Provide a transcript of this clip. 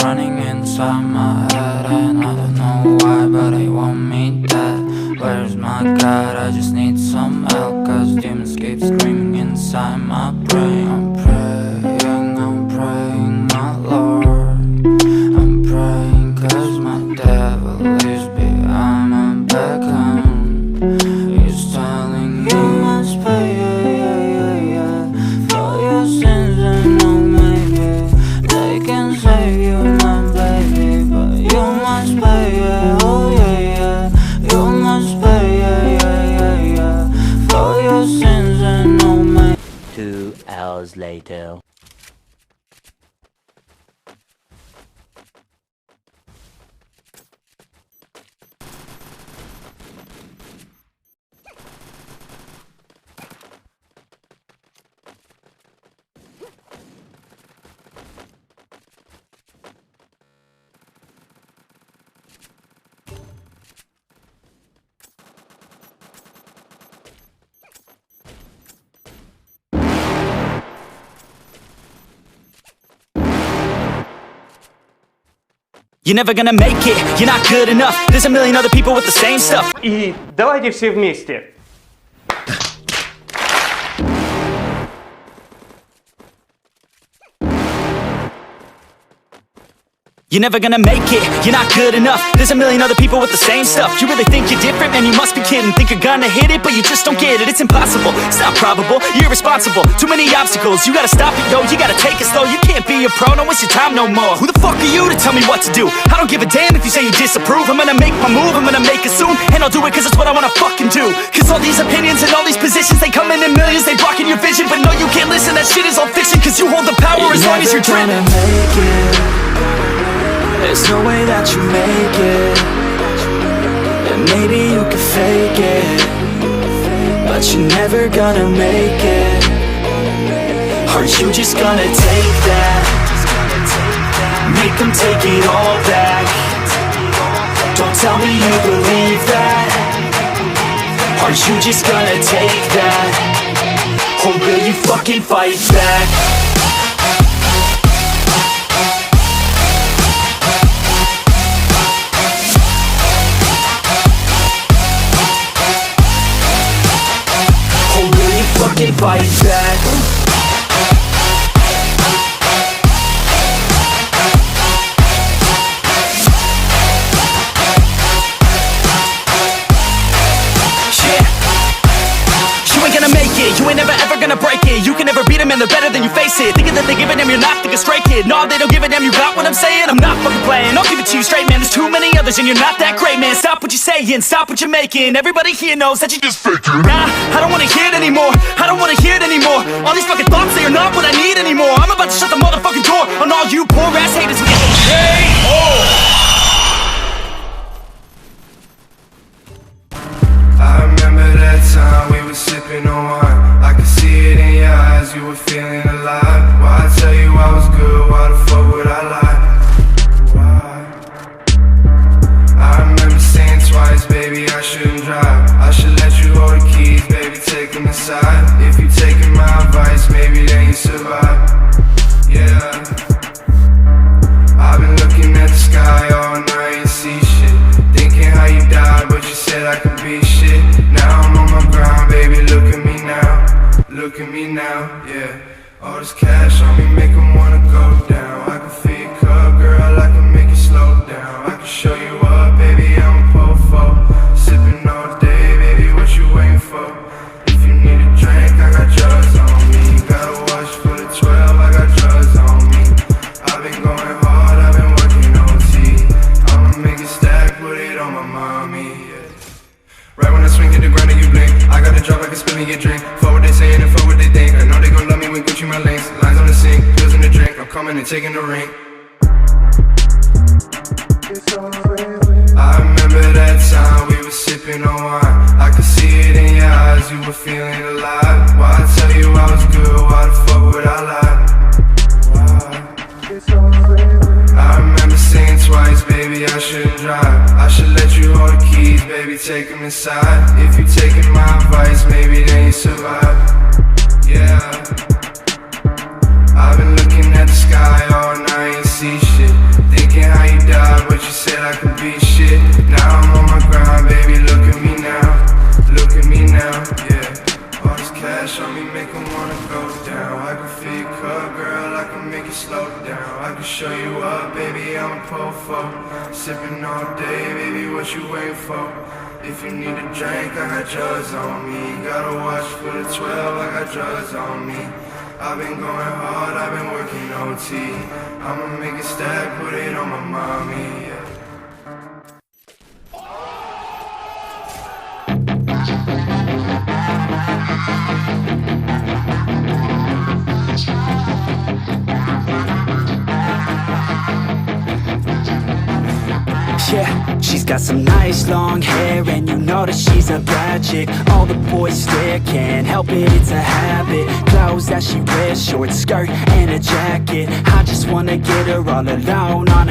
running inside my head, and I don't know why, but I want me dead. Where's my God? I just need some help, cause demons keep screaming inside my brain. I'm praying, my Lord. I'm praying cause my devil is behind my back, and he's telling you must pay, for your sins. And no, maybe they can save you, my baby, but you must pay, oh yeah, you must pay, for your sins. And no, maybe 2 hours later. You're never gonna make it, you're not good enough. There's a million other people with the same stuff. И давайте все вместе. You're never gonna make it, you're not good enough. There's a million other people with the same stuff. You really think you're different? Man, you must be kidding. Think you're gonna hit it, but you just don't get it. It's impossible, it's not probable, you're irresponsible. Too many obstacles, you gotta stop it, yo. You gotta take it slow, you can't be a pro. Don't waste your time no more. Who the fuck are you to tell me what to do? I don't give a damn if you say you disapprove. I'm gonna make my move, I'm gonna make it soon. And I'll do it cause it's what I wanna fucking do. Cause all these opinions and all these positions, they come in millions, they blocking your vision. But no, you can't listen, that shit is all fiction. Cause you hold the power as long as you're driven. Make it. There's no way that you make it, and maybe you can fake it, but you're never gonna make it. Are you just gonna take that? Make them take it all back. Don't tell me you believe that. Are you just gonna take that? Or will you fucking fight back? Fucking fight back. You ain't gonna make it, you ain't never ever gonna break it. You can never beat them and they're better than you face it. Thinking that they give a damn, you're not thinking straight, kid. No, they don't give a damn, you got what I'm saying? I'm not fucking playing, I'll give it to you straight, man. There's too many others and you're not that great, man. Stop what you're saying, stop what you're making. Everybody here knows that you just faking. Nah, I don't wanna hear it anymore, I don't wanna hear it anymore. All these fucking thoughts, they are not what I need anymore. I'm about to shut the motherfucking door on all you poor ass haters who get the K.O. I remember that time we were sipping on wine. I could see it in your eyes, you were feeling alive. Why I tell you I was good, why the fuck would I lie? Why? I remember saying twice, baby, I shouldn't drive. I should let you hold the keys, baby, take them aside. If you taking my advice, maybe then you survive. Yeah. I've been looking at the sky all night and see shit. Thinking how you died, but you said I could be shit. Now I'm on my grind, baby, look at me now. Look at me now, yeah. All this cash on me make 'em wanna go down. I can feel your cup, girl, I can make it slow down. I can show you up, baby, I'm a po-fo. Sipping all day, baby, what you waiting for? If you need a drink, I got drugs on me. Got a watch for the 12, I got drugs on me. I've been going hard, I've been working OT. I'ma make it stack, put it on my mommy, yeah. Right when I swing to the ground and you blink, I got a drop like a spin in your drink. Fuck what they saying and fuck what they think. I know they gon' love me when Gucci my links. Lines on the sink, pills in the drink. I'm coming and taking the ring. I remember that time we were sipping on wine. I could see it in your eyes, you were feeling alive. Why I tell you I was good, why the fuck would I lie? Why? I remember saying twice, baby, I shouldn't drive. I should let you hold the keys, baby, take them inside. If you taking my advice, maybe then you survive. Yeah. I've been looking at the sky all night and see shit. po-po. Sipping all day, baby, what you waiting for? If you need a drink, I got drugs on me. Gotta watch for the 12, I got drugs on me. I've been going hard, I've been working OT. I'ma make it stack, put it on my mommy, yeah. Yeah, she's got some nice long hair, and you know that she's a bad chick. All the boys stare, can't help it, it's a habit. Clothes that she wears, short skirt and a jacket. I just wanna get her all alone on